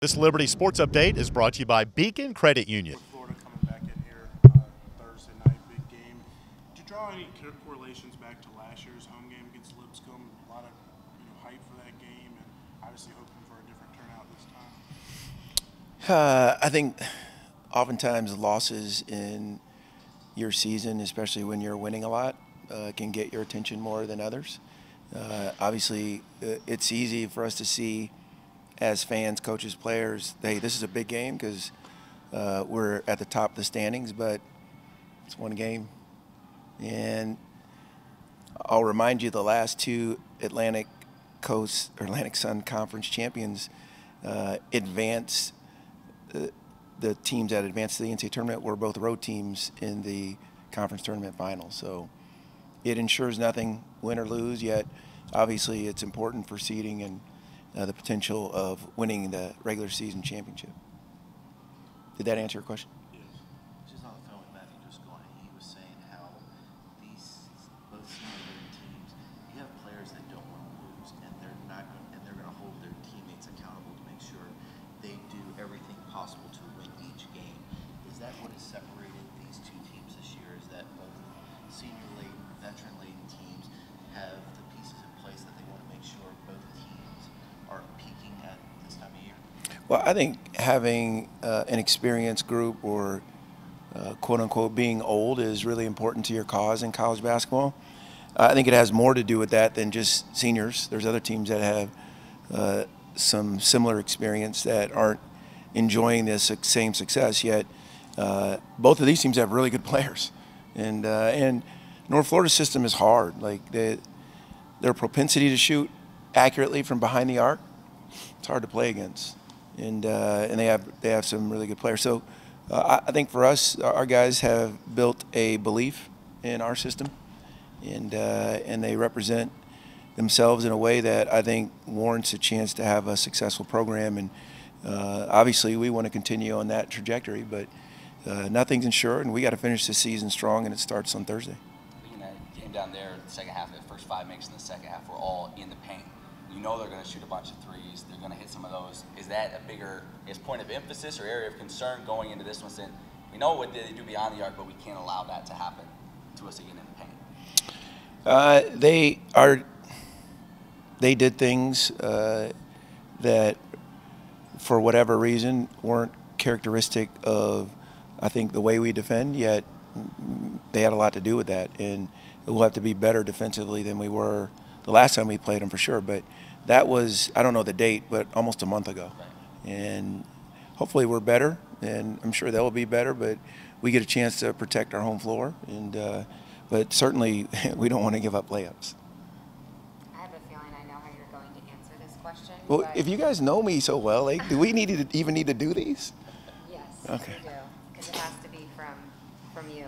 This Liberty Sports Update is brought to you by Beacon Credit Union. Florida coming back in here Thursday night, big game. Did you draw any correlations back to last year's home game against Lipscomb? A lot of hype for that game, and obviously hoping for a different turnout this time. I think oftentimes losses in your season, especially when you're winning a lot, can get your attention more than others. Obviously, it's easy for us to see as fans, coaches, players, hey, this is a big game because we're at the top of the standings, but it's one game. And I'll remind you, the last two Atlantic Coast or Atlantic Sun Conference champions advanced. The teams that advanced to the NCAA tournament were both road teams in the conference tournament final. So it ensures nothing, win or lose, yet obviously it's important for seeding and the potential of winning the regular season championship. Did that answer your question? Yes. Just on the phone with Matthew just going, he was saying how these both senior teams, you have players that don't want to lose, and they're going to hold their teammates accountable to make sure they do everything possible to win each game. Is that what has separated these two teams this year? Is that both senior-laden, veteran-laden teams have the pieces in place that they want to make sure both teams are peaking at this time of year? Well, I think having an experienced group or quote-unquote being old is really important to your cause in college basketball. I think it has more to do with that than just seniors. There's other teams that have some similar experience that aren't enjoying this same success, yet both of these teams have really good players. And North Florida's system is hard. Like their propensity to shoot accurately from behind the arc, it's hard to play against. And they have some really good players. So I think for us, our guys have built a belief in our system, and they represent themselves in a way that I think warrants a chance to have a successful program. And obviously we want to continue on that trajectory, but nothing's insured, and we got to finish the season strong, and it starts on Thursday. In that game down there, the second half, the first 5 minutes in the second half were all in the paint. You know they're going to shoot a bunch of threes. They're going to hit some of those. Is that a bigger point of emphasis or area of concern going into this one? Saying we know what they do beyond the arc, but we can't allow that to happen to us again in the paint. They did things that, for whatever reason, weren't characteristic of, I think, the way we defend. Yet they had a lot to do with that, and we'll have to be better defensively than we were the last time we played them for sure. But that was, I don't know the date, but almost a month ago. And hopefully we're better, and I'm sure they'll be better, but we get a chance to protect our home floor. And but certainly we don't want to give up layups. I have a feeling I know how you're going to answer this question. Well, if you guys know me so well, like, do we even need to do these? Yes, okay. We do, because it has to be from you.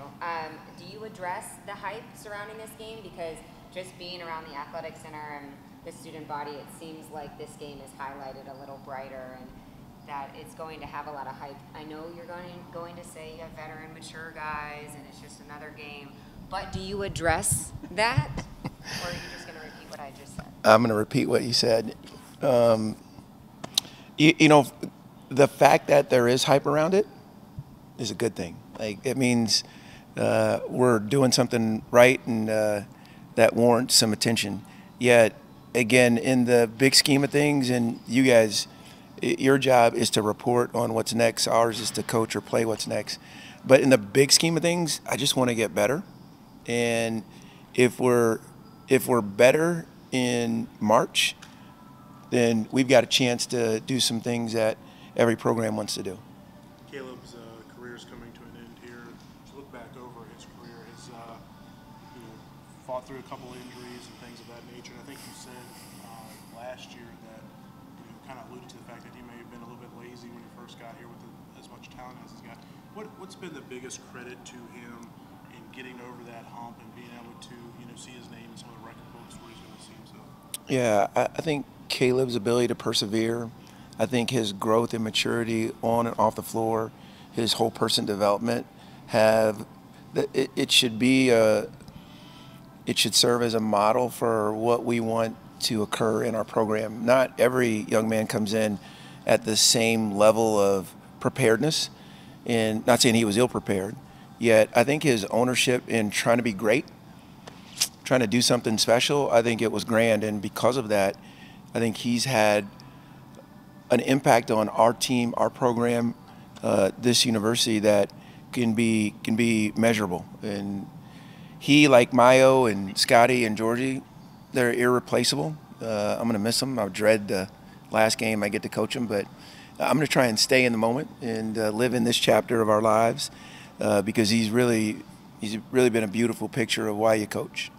Do you address the hype surrounding this game? Because just being around the athletic center and the student body, it seems like this game is highlighted a little brighter and that it's going to have a lot of hype. I know you're going to say you have veteran, mature guys and it's just another game, but do you address that? Or are you just going to repeat what I just said? I'm going to repeat what you said. You know, the fact that there is hype around it is a good thing. Like, it means we're doing something right and that warrants some attention. Yet, again, in the big scheme of things, and you guys, your job is to report on what's next. Ours is to coach or play what's next. But in the big scheme of things, I just want to get better. And if we're better in March, then we've got a chance to do some things that every program wants to do. Caleb's career is coming to an end here. As you look back over his career, he's fought through a couple injuries and things of that nature. And I think you said last year that kind of alluded to the fact that he may have been a little bit lazy when he first got here with as much talent as he's got. What's been the biggest credit to him in getting over that hump and being able to see his name in some of the record books where he's going to see himself? Yeah, I think Caleb's ability to persevere, I think his growth and maturity on and off the floor, his whole person development it should serve as a model for what we want to occur in our program. Not every young man comes in at the same level of preparedness. And not saying he was ill prepared, yet I think his ownership in trying to be great, trying to do something special, I think it was grand. And because of that, I think he's had an impact on our team, our program, this university that can be measurable. And he, like Mayo and Scotty and Georgie, they're irreplaceable. I'm going to miss them. I dread the last game I get to coach them, but I'm going to try and stay in the moment and live in this chapter of our lives because he's really been a beautiful picture of why you coach.